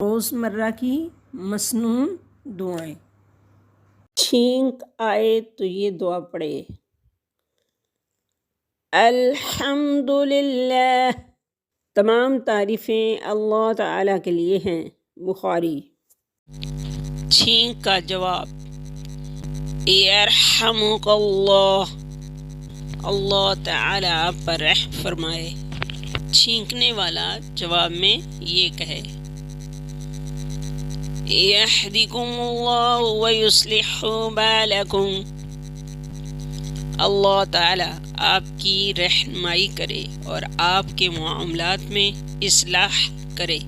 रोज़मर्रा की मसनून दुआएं। छींक आए तो ये दुआ पढ़े, अल्हम्दुलिल्लाह, तमाम तारीफ़ें अल्लाह ताला के लिए हैं। बुखारी। छींक का जवाब, यरहमुकल्लाह, अल्लाह ताला आप पर रहम फरमाए। छींकने वाला जवाब में ये कहे, यहदिकुमुल्लाहु व युस्लिहु बालकुम, अल्लाह ताला आपकी रहनुमाई करे और आपके मामलात में इस्लाह करे।